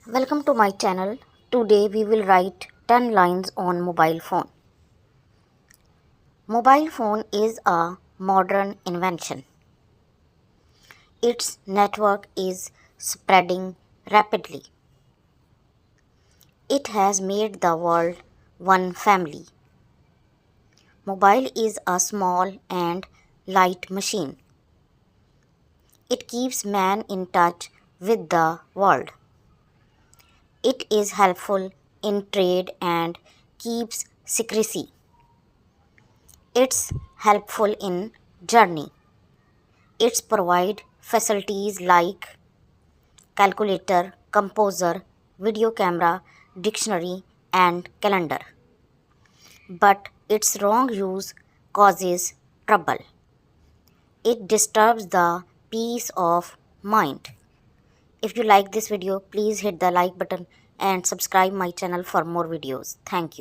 Welcome to my channel. Today we will write 10 lines on mobile phone. Mobile phone is a modern invention. Its network is spreading rapidly. It has made the world one family. Mobile is a small and light machine. It keeps man in touch with the world. It is helpful in trade and keeps secrecy. It's helpful in journey. It's provide facilities like calculator, composer, video camera, dictionary and calendar. But its wrong use causes trouble. It disturbs the peace of mind. If you like this video, please hit the like button and subscribe my channel for more videos. Thank you.